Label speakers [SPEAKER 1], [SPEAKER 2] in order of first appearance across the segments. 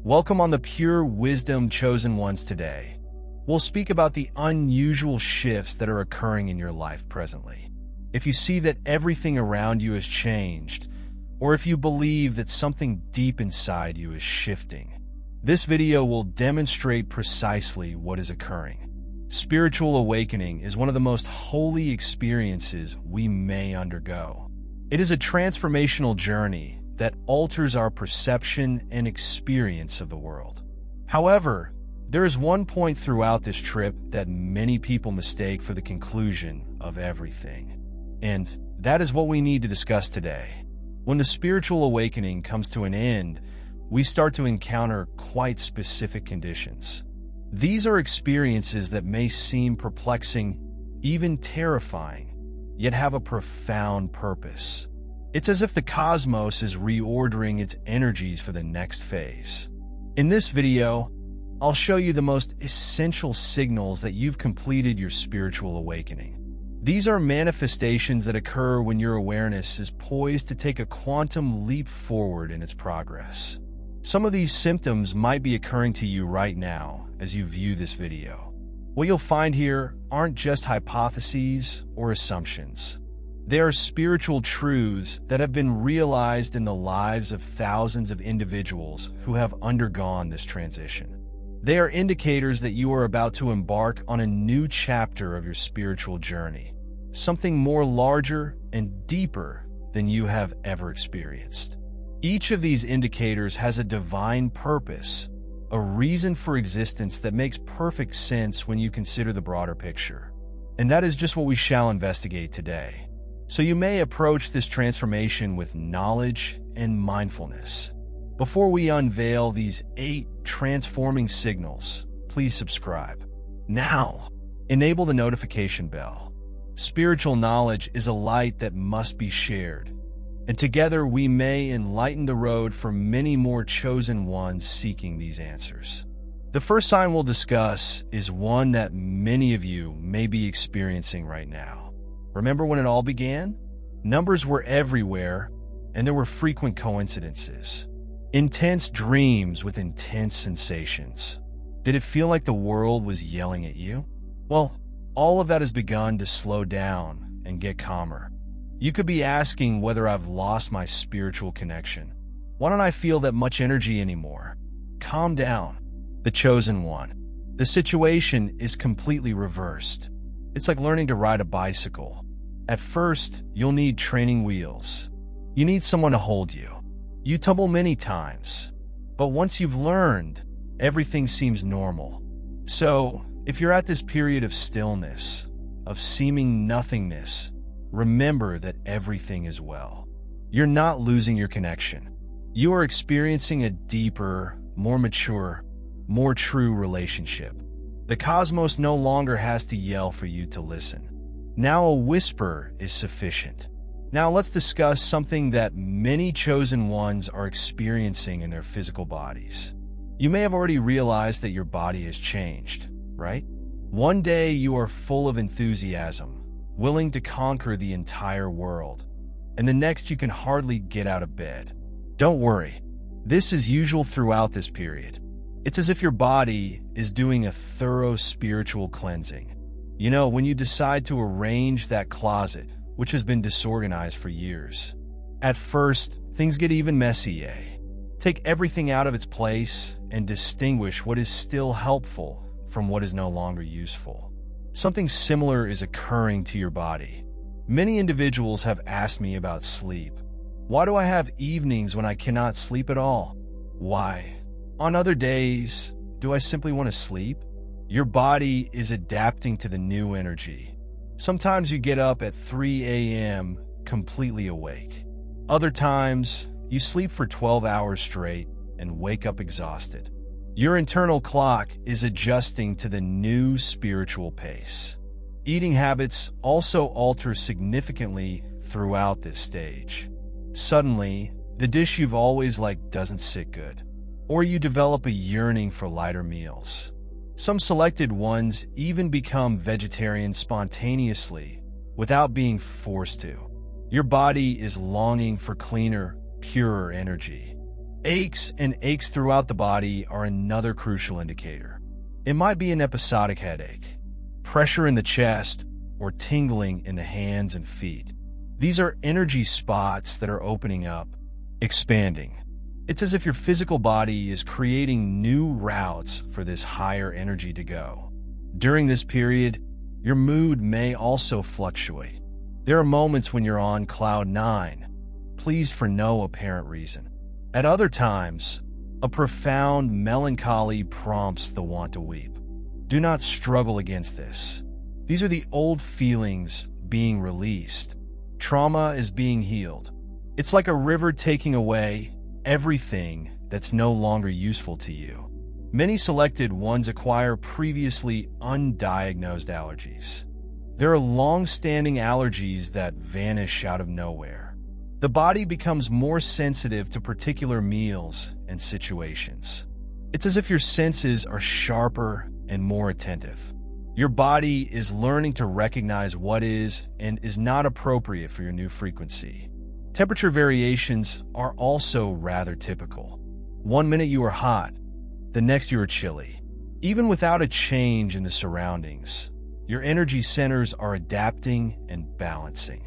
[SPEAKER 1] Welcome on the Pure Wisdom Chosen Ones today. We'll speak about the unusual shifts that are occurring in your life presently. If you see that everything around you has changed, or if you believe that something deep inside you is shifting, this video will demonstrate precisely what is occurring. Spiritual awakening is one of the most holy experiences we may undergo. It is a transformational journey that alters our perception and experience of the world. However, there is one point throughout this trip that many people mistake for the conclusion of everything. And that is what we need to discuss today. When the spiritual awakening comes to an end, we start to encounter quite specific conditions. These are experiences that may seem perplexing, even terrifying, yet have a profound purpose. It's as if the cosmos is reordering its energies for the next phase. In this video, I'll show you the most essential signals that you've completed your spiritual awakening. These are manifestations that occur when your awareness is poised to take a quantum leap forward in its progress. Some of these symptoms might be occurring to you right now as you view this video. What you'll find here aren't just hypotheses or assumptions. They are spiritual truths that have been realized in the lives of thousands of individuals who have undergone this transition. They are indicators that you are about to embark on a new chapter of your spiritual journey, something more larger and deeper than you have ever experienced. Each of these indicators has a divine purpose, a reason for existence that makes perfect sense when you consider the broader picture. And that is just what we shall investigate today. So you may approach this transformation with knowledge and mindfulness. Before we unveil these 8 transforming signals, please subscribe. Now, enable the notification bell. Spiritual knowledge is a light that must be shared, and together we may enlighten the road for many more chosen ones seeking these answers. The first sign we'll discuss is one that many of you may be experiencing right now. Remember when it all began? Numbers were everywhere, and there were frequent coincidences. Intense dreams with intense sensations. Did it feel like the world was yelling at you? Well, all of that has begun to slow down and get calmer. You could be asking whether I've lost my spiritual connection. Why don't I feel that much energy anymore? Calm down. The chosen one. The situation is completely reversed. It's like learning to ride a bicycle. At first, you'll need training wheels. You need someone to hold you. You tumble many times, but once you've learned, everything seems normal. So, if you're at this period of stillness, of seeming nothingness, remember that everything is well. You're not losing your connection. You are experiencing a deeper, more mature, more true relationship. The cosmos no longer has to yell for you to listen. Now a whisper is sufficient. Now let's discuss something that many chosen ones are experiencing in their physical bodies. You may have already realized that your body has changed, right? One day you are full of enthusiasm, willing to conquer the entire world, and the next you can hardly get out of bed. Don't worry, this is usual throughout this period. It's as if your body is doing a thorough spiritual cleansing. You know, when you decide to arrange that closet, which has been disorganized for years. At first, things get even messy, eh? Take everything out of its place and distinguish what is still helpful from what is no longer useful. Something similar is occurring to your body. Many individuals have asked me about sleep. Why do I have evenings when I cannot sleep at all? Why? On other days, do I simply want to sleep? Your body is adapting to the new energy. Sometimes you get up at 3 a.m. completely awake. Other times, you sleep for 12 hours straight and wake up exhausted. Your internal clock is adjusting to the new spiritual pace. Eating habits also alter significantly throughout this stage. Suddenly, the dish you've always liked doesn't sit good, or you develop a yearning for lighter meals. Some selected ones even become vegetarian spontaneously, without being forced to. Your body is longing for cleaner, purer energy. Aches and aches throughout the body are another crucial indicator. It might be an episodic headache, pressure in the chest, or tingling in the hands and feet. These are energy spots that are opening up, expanding. It's as if your physical body is creating new routes for this higher energy to go. During this period, your mood may also fluctuate. There are moments when you're on cloud nine, pleased for no apparent reason. At other times, a profound melancholy prompts the want to weep. Do not struggle against this. These are the old feelings being released. Trauma is being healed. It's like a river taking away everything that's no longer useful to you. Many selected ones acquire previously undiagnosed allergies. There are long-standing allergies that vanish out of nowhere. The body becomes more sensitive to particular meals and situations. It's as if your senses are sharper and more attentive. Your body is learning to recognize what is and is not appropriate for your new frequency. Temperature variations are also rather typical. One minute you are hot, the next you are chilly. Even without a change in the surroundings, your energy centers are adapting and balancing.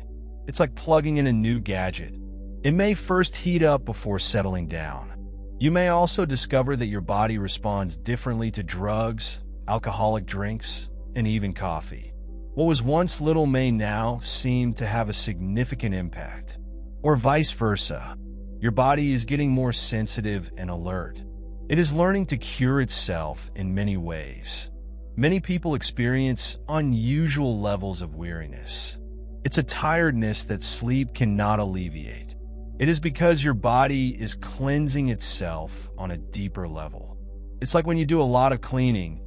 [SPEAKER 1] It's like plugging in a new gadget. It may first heat up before settling down. You may also discover that your body responds differently to drugs, alcoholic drinks, and even coffee. What was once little may now seem to have a significant impact. Or vice versa. Your body is getting more sensitive and alert. It is learning to cure itself in many ways. Many people experience unusual levels of weariness. It's a tiredness that sleep cannot alleviate. It is because your body is cleansing itself on a deeper level. It's like when you do a lot of cleaning.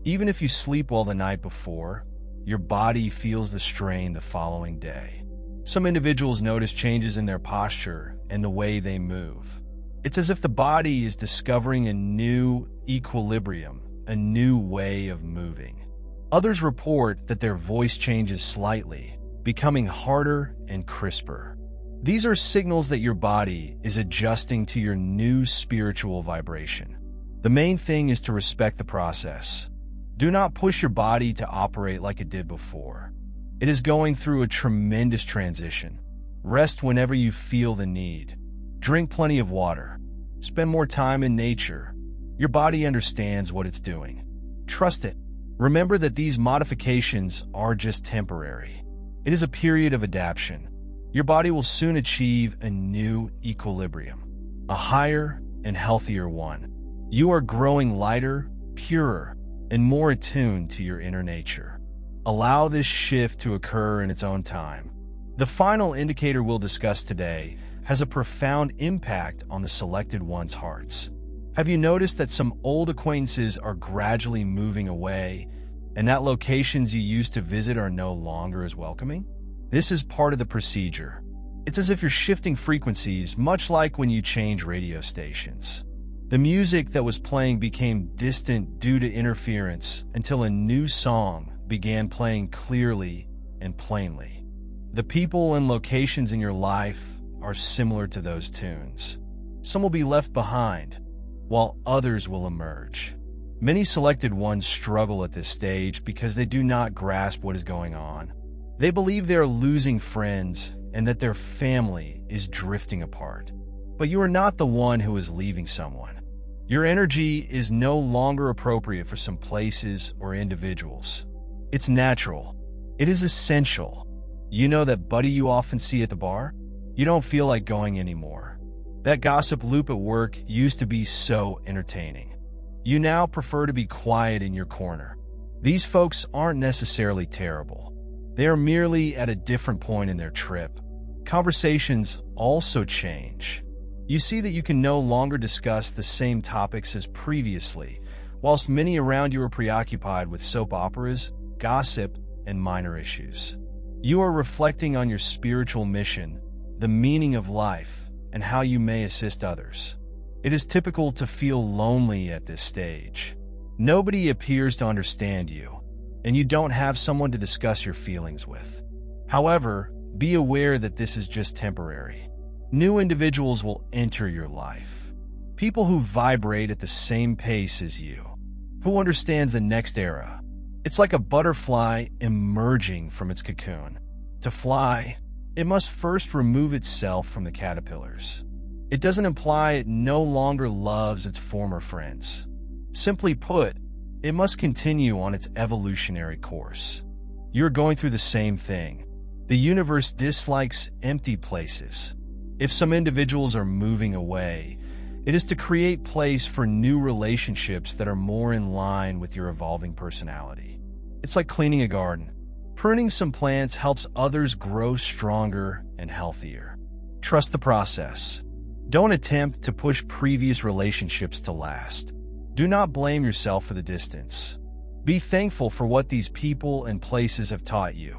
[SPEAKER 1] Even if you sleep well the night before, your body feels the strain the following day. Some individuals notice changes in their posture and the way they move. It's as if the body is discovering a new equilibrium, a new way of moving. Others report that their voice changes slightly, becoming harder and crisper. These are signals that your body is adjusting to your new spiritual vibration. The main thing is to respect the process. Do not push your body to operate like it did before. It is going through a tremendous transition. Rest whenever you feel the need. Drink plenty of water. Spend more time in nature. Your body understands what it's doing. Trust it. Remember that these modifications are just temporary. It is a period of adaptation. Your body will soon achieve a new equilibrium, a higher and healthier one. You are growing lighter, purer, and more attuned to your inner nature. Allow this shift to occur in its own time. The final indicator we'll discuss today has a profound impact on the selected one's hearts. Have you noticed that some old acquaintances are gradually moving away, and that locations you used to visit are no longer as welcoming? This is part of the procedure. It's as if you're shifting frequencies, much like when you change radio stations. The music that was playing became distant due to interference until a new song began playing clearly and plainly. The people and locations in your life are similar to those tunes. Some will be left behind, while others will emerge. Many selected ones struggle at this stage because they do not grasp what is going on. They believe they are losing friends and that their family is drifting apart. But you are not the one who is leaving someone. Your energy is no longer appropriate for some places or individuals. It's natural. It is essential. You know that buddy you often see at the bar? You don't feel like going anymore. That gossip loop at work used to be so entertaining. You now prefer to be quiet in your corner. These folks aren't necessarily terrible. They are merely at a different point in their trip. Conversations also change. You see that you can no longer discuss the same topics as previously, whilst many around you are preoccupied with soap operas, gossip, and minor issues. You are reflecting on your spiritual mission, the meaning of life, and how you may assist others. It is typical to feel lonely at this stage. Nobody appears to understand you, and you don't have someone to discuss your feelings with. However, be aware that this is just temporary. New individuals will enter your life. People who vibrate at the same pace as you, who understands the next era. It's like a butterfly emerging from its cocoon. To fly, it must first remove itself from the caterpillars. It doesn't imply it no longer loves its former friends. Simply put, it must continue on its evolutionary course. You're going through the same thing. The universe dislikes empty places. If some individuals are moving away, it is to create place for new relationships that are more in line with your evolving personality. It's like cleaning a garden. Pruning some plants helps others grow stronger and healthier. Trust the process. Don't attempt to push previous relationships to last. Do not blame yourself for the distance. Be thankful for what these people and places have taught you,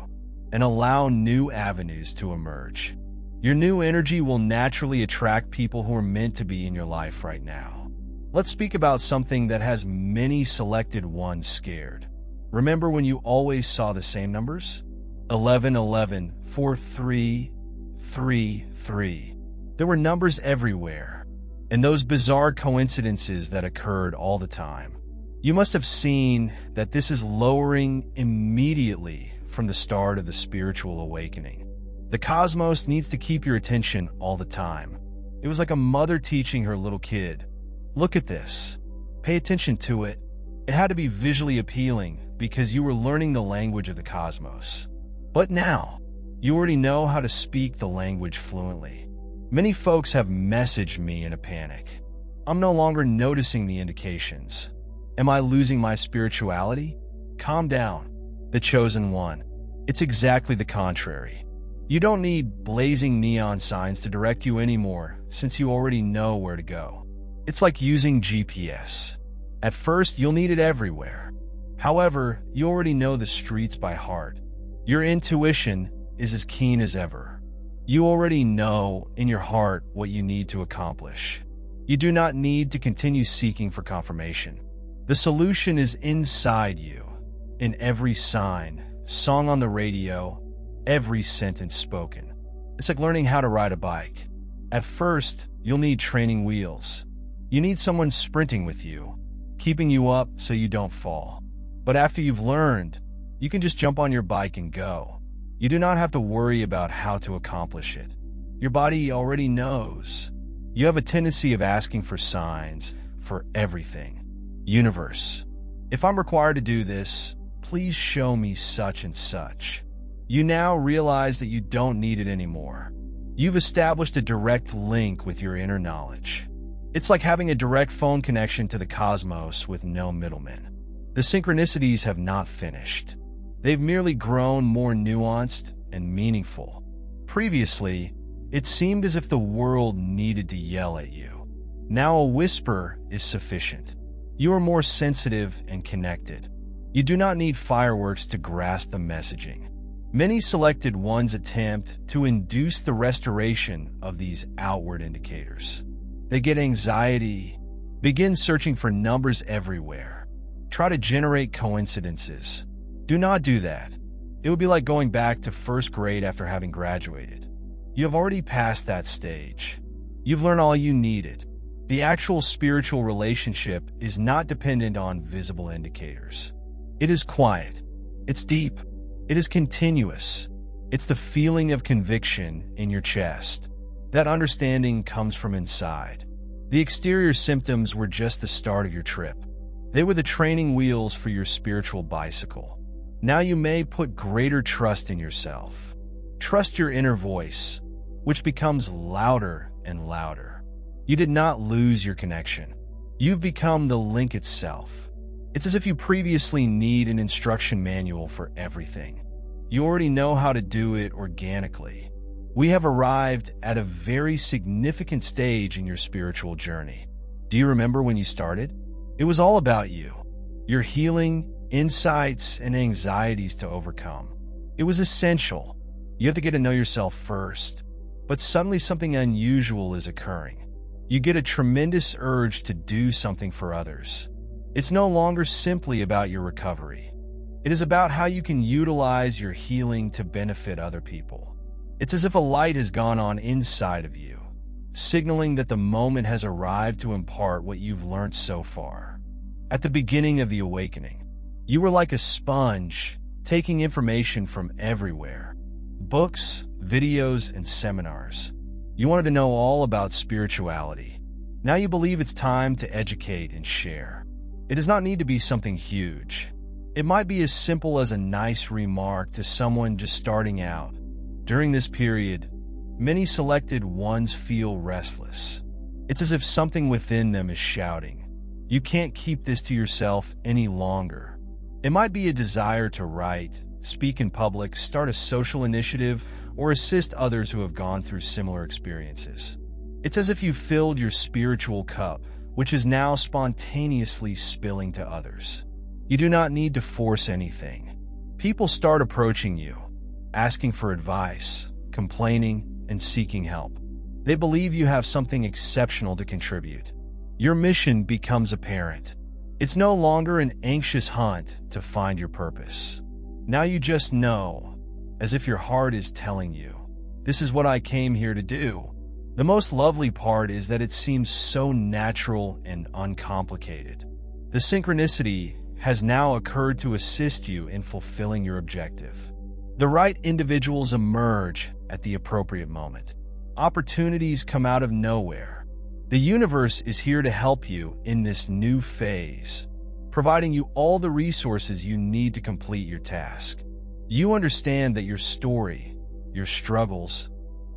[SPEAKER 1] and allow new avenues to emerge. Your new energy will naturally attract people who are meant to be in your life right now. Let's speak about something that has many selected ones scared. Remember when you always saw the same numbers? 11, 11, 4, 3, 3, 3. There were numbers everywhere, and those bizarre coincidences that occurred all the time. You must have seen that this is lowering immediately from the start of the spiritual awakening. The cosmos needs to keep your attention all the time. It was like a mother teaching her little kid. Look at this. Pay attention to it. It had to be visually appealing because you were learning the language of the cosmos. But now, you already know how to speak the language fluently. Many folks have messaged me in a panic. I'm no longer noticing the indications. Am I losing my spirituality? Calm down. The chosen one. It's exactly the contrary. You don't need blazing neon signs to direct you anymore, since you already know where to go. It's like using GPS. At first, you'll need it everywhere. However, you already know the streets by heart. Your intuition is as keen as ever. You already know in your heart what you need to accomplish. You do not need to continue seeking for confirmation. The solution is inside you, in every sign, song on the radio, every sentence spoken. It's like learning how to ride a bike. At first, you'll need training wheels. You need someone sprinting with you, keeping you up so you don't fall. But after you've learned, you can just jump on your bike and go. You do not have to worry about how to accomplish it. Your body already knows. You have a tendency of asking for signs for everything. Universe, if I'm required to do this, please show me such and such. You now realize that you don't need it anymore. You've established a direct link with your inner knowledge. It's like having a direct phone connection to the cosmos with no middlemen. The synchronicities have not finished. They've merely grown more nuanced and meaningful. Previously, it seemed as if the world needed to yell at you. Now a whisper is sufficient. You are more sensitive and connected. You do not need fireworks to grasp the messaging. Many selected ones attempt to induce the restoration of these outward indicators. They get anxiety, begin searching for numbers everywhere, try to generate coincidences. Do not do that. It would be like going back to first grade after having graduated. You have already passed that stage. You've learned all you needed. The actual spiritual relationship is not dependent on visible indicators. It is quiet. It's deep. It is continuous. It's the feeling of conviction in your chest. That understanding comes from inside. The exterior symptoms were just the start of your trip. They were the training wheels for your spiritual bicycle. Now you may put greater trust in yourself. Trust your inner voice, which becomes louder and louder. You did not lose your connection. You've become the link itself. It's as if you previously need an instruction manual for everything. You already know how to do it organically. We have arrived at a very significant stage in your spiritual journey. Do you remember when you started? It was all about you, your healing, insights, and anxieties to overcome. It was essential. You have to get to know yourself first. But suddenly something unusual is occurring. You get a tremendous urge to do something for others. It's no longer simply about your recovery. It is about how you can utilize your healing to benefit other people. It's as if a light has gone on inside of you. signaling that the moment has arrived to impart what you've learned so far. At the beginning of the awakening, you were like a sponge, taking information from everywhere. Books, videos, and seminars. You wanted to know all about spirituality. Now you believe it's time to educate and share. It does not need to be something huge. It might be as simple as a nice remark to someone just starting out. During this period, many selected ones feel restless. It's as if something within them is shouting, "You can't keep this to yourself any longer." It might be a desire to write, speak in public, start a social initiative, or assist others who have gone through similar experiences. It's as if you filled your spiritual cup, which is now spontaneously spilling to others. You do not need to force anything. People start approaching you, asking for advice, complaining, and seeking help. They believe you have something exceptional to contribute. Your mission becomes apparent. It's no longer an anxious hunt to find your purpose. Now you just know, as if your heart is telling you, "This is what I came here to do." The most lovely part is that it seems so natural and uncomplicated. The synchronicity has now occurred to assist you in fulfilling your objective. The right individuals emerge at the appropriate moment. Opportunities come out of nowhere. The universe is here to help you in this new phase, providing you all the resources you need to complete your task. You understand that your story, your struggles,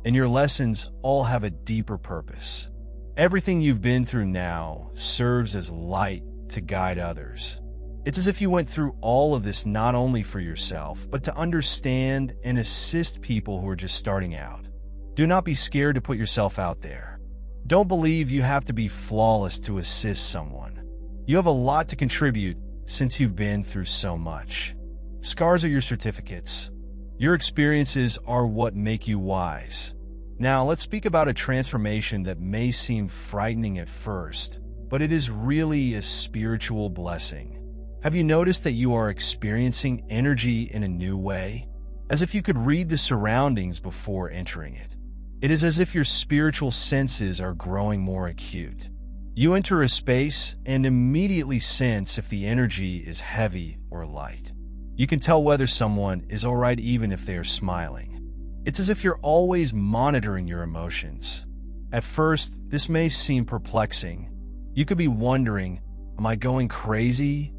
[SPEAKER 1] and your lessons all have a deeper purpose. Everything you've been through now serves as light to guide others. It's as if you went through all of this not only for yourself, but to understand and assist people who are just starting out. Do not be scared to put yourself out there. Don't believe you have to be flawless to assist someone. You have a lot to contribute since you've been through so much. Scars are your certificates. Your experiences are what make you wise. Now, let's speak about a transformation that may seem frightening at first, but it is really a spiritual blessing. Have you noticed that you are experiencing energy in a new way? As if you could read the surroundings before entering it. It is as if your spiritual senses are growing more acute. You enter a space and immediately sense if the energy is heavy or light. You can tell whether someone is alright even if they are smiling. It's as if you're always monitoring your emotions. At first, this may seem perplexing. You could be wondering, am I going crazy?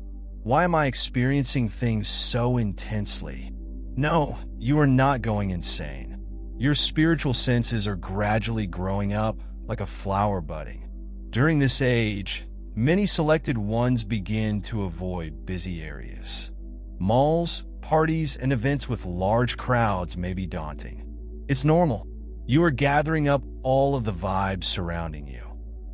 [SPEAKER 1] Why am I experiencing things so intensely? No, you are not going insane. Your spiritual senses are gradually growing up like a flower budding. During this age, many selected ones begin to avoid busy areas. Malls, parties, and events with large crowds may be daunting. It's normal. You are gathering up all of the vibes surrounding you.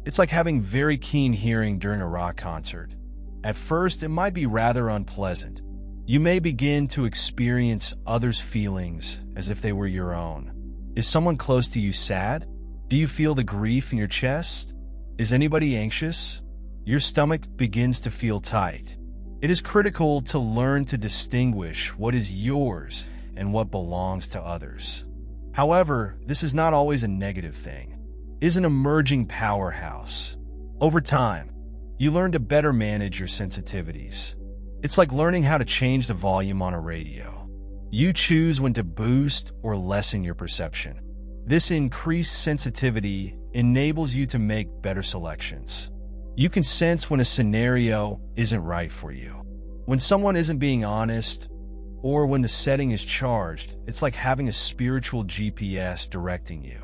[SPEAKER 1] It's like having very keen hearing during a rock concert. At first, it might be rather unpleasant. You may begin to experience others' feelings as if they were your own. Is someone close to you sad? Do you feel the grief in your chest? Is anybody anxious? Your stomach begins to feel tight. It is critical to learn to distinguish what is yours and what belongs to others. However, this is not always a negative thing. It is an emerging powerhouse. Over time, you learn to better manage your sensitivities. It's like learning how to change the volume on a radio. You choose when to boost or lessen your perception. This increased sensitivity enables you to make better selections. You can sense when a scenario isn't right for you. When someone isn't being honest, or when the setting is charged, it's like having a spiritual GPS directing you.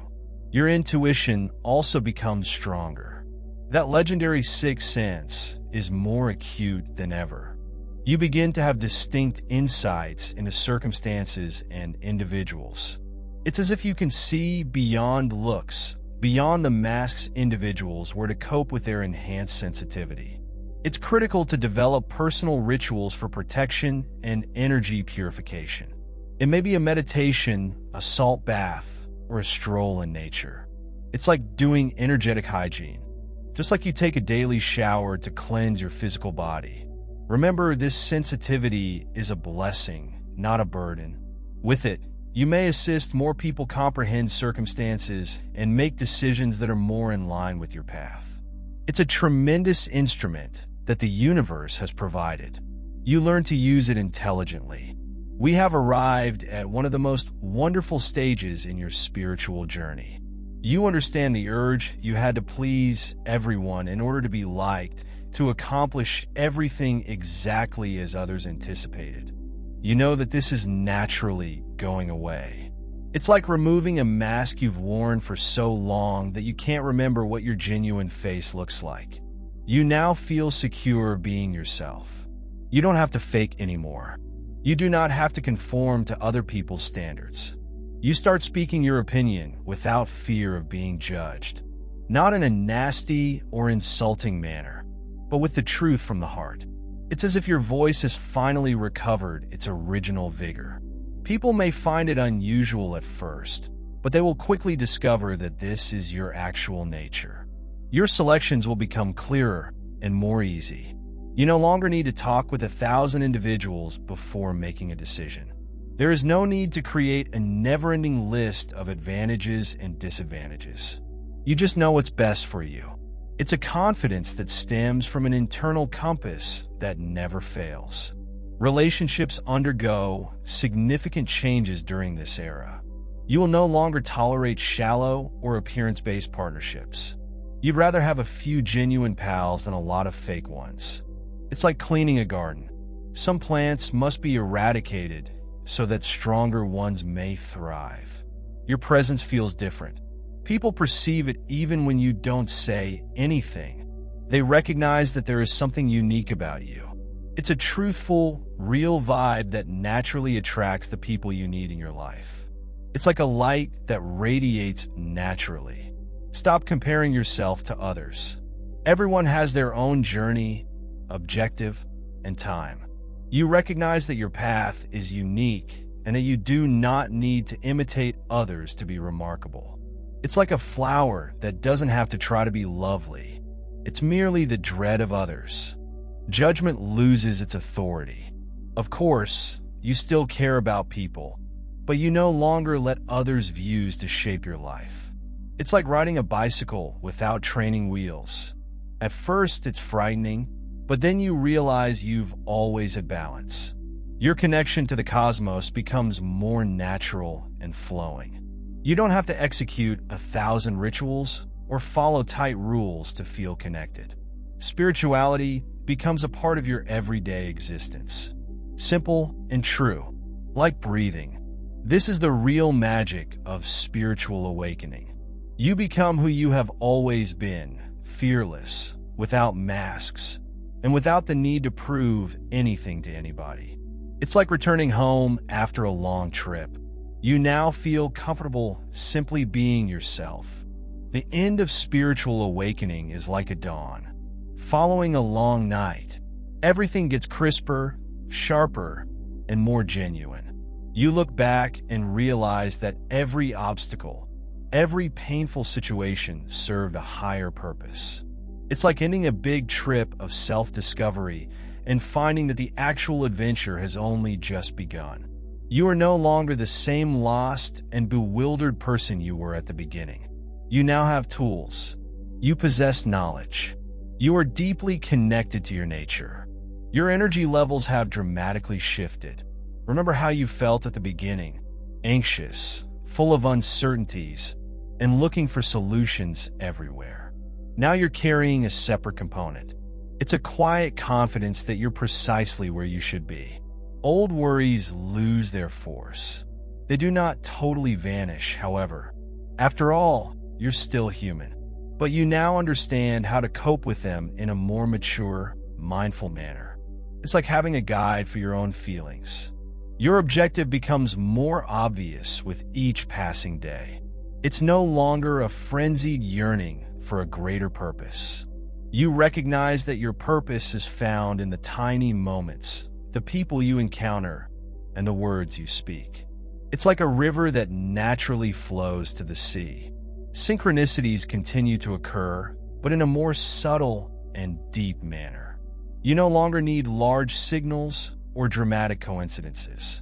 [SPEAKER 1] Your intuition also becomes stronger. That legendary sixth sense is more acute than ever. You begin to have distinct insights into circumstances and individuals. It's as if you can see beyond looks, beyond the masks individuals were to cope with their enhanced sensitivity. It's critical to develop personal rituals for protection and energy purification. It may be a meditation, a salt bath, or a stroll in nature. It's like doing energetic hygiene, just like you take a daily shower to cleanse your physical body. Remember, this sensitivity is a blessing, not a burden. With it, You may assist more people comprehend circumstances and make decisions that are more in line with your path. It's a tremendous instrument that the universe has provided. You learn to use it intelligently. We have arrived at one of the most wonderful stages in your spiritual journey. You understand the urge you had to please everyone in order to be liked, to accomplish everything exactly as others anticipated. You know that this is naturally going away. It's like removing a mask you've worn for so long that you can't remember what your genuine face looks like. You now feel secure being yourself. You don't have to fake anymore. You do not have to conform to other people's standards. You start speaking your opinion without fear of being judged, not in a nasty or insulting manner, but with the truth from the heart. It's as if your voice has finally recovered its original vigor. People may find it unusual at first, but they will quickly discover that this is your actual nature. Your selections will become clearer and more easy. You no longer need to talk with 1,000 individuals before making a decision. There is no need to create a never-ending list of advantages and disadvantages. You just know what's best for you. It's a confidence that stems from an internal compass that never fails. Relationships undergo significant changes during this era. You will no longer tolerate shallow or appearance-based partnerships. You'd rather have a few genuine pals than a lot of fake ones. It's like cleaning a garden. Some plants must be eradicated so that stronger ones may thrive. Your presence feels different. People perceive it even when you don't say anything. They recognize that there is something unique about you. It's a truthful, real vibe that naturally attracts the people you need in your life. It's like a light that radiates naturally. Stop comparing yourself to others. Everyone has their own journey, objective, and time. You recognize that your path is unique and that you do not need to imitate others to be remarkable. It's like a flower that doesn't have to try to be lovely. It's merely the dread of others. Judgment loses its authority. Of course, you still care about people, but you no longer let others' views to shape your life. It's like riding a bicycle without training wheels. At first, it's frightening, but then you realize you've always had balance. Your connection to the cosmos becomes more natural and flowing. You don't have to execute 1,000 rituals or follow tight rules to feel connected. Spirituality becomes a part of your everyday existence. Simple and true, like breathing. This is the real magic of spiritual awakening. You become who you have always been, fearless, without masks, and without the need to prove anything to anybody. It's like returning home after a long trip. You now feel comfortable simply being yourself. The end of spiritual awakening is like a dawn. Following a long night, everything gets crisper, sharper, and more genuine. You look back and realize that every obstacle, every painful situation served a higher purpose. It's like ending a big trip of self-discovery and finding that the actual adventure has only just begun. You are no longer the same lost and bewildered person you were at the beginning. You now have tools. You possess knowledge. You are deeply connected to your nature. Your energy levels have dramatically shifted. Remember how you felt at the beginning, anxious, full of uncertainties, and looking for solutions everywhere. Now you're carrying a separate component. It's a quiet confidence that you're precisely where you should be. Old worries lose their force. They do not totally vanish, however. After all, you're still human. But you now understand how to cope with them in a more mature, mindful manner. It's like having a guide for your own feelings. Your objective becomes more obvious with each passing day. It's no longer a frenzied yearning for a greater purpose. You recognize that your purpose is found in the tiny moments, the people you encounter, and the words you speak. It's like a river that naturally flows to the sea. Synchronicities continue to occur, but in a more subtle and deep manner. You no longer need large signals or dramatic coincidences.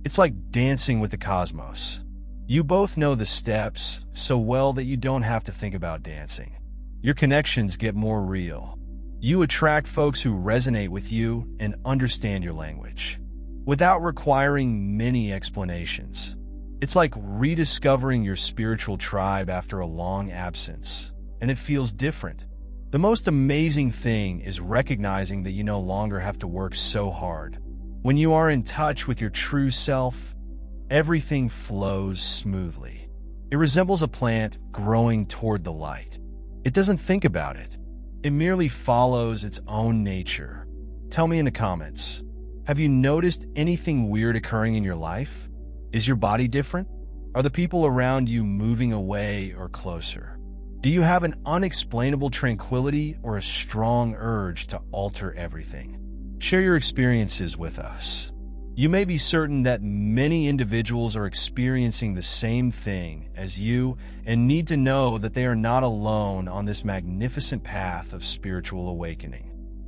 [SPEAKER 1] It's like dancing with the cosmos. You both know the steps so well that you don't have to think about dancing. Your connections get more real. You attract folks who resonate with you and understand your language, without requiring many explanations. It's like rediscovering your spiritual tribe after a long absence, and it feels different. The most amazing thing is recognizing that you no longer have to work so hard. When you are in touch with your true self, everything flows smoothly. It resembles a plant growing toward the light. It doesn't think about it. It merely follows its own nature. Tell me in the comments, have you noticed anything weird occurring in your life? Is your body different? Are the people around you moving away or closer? Do you have an unexplainable tranquility or a strong urge to alter everything? Share your experiences with us. You may be certain that many individuals are experiencing the same thing as you and need to know that they are not alone on this magnificent path of spiritual awakening.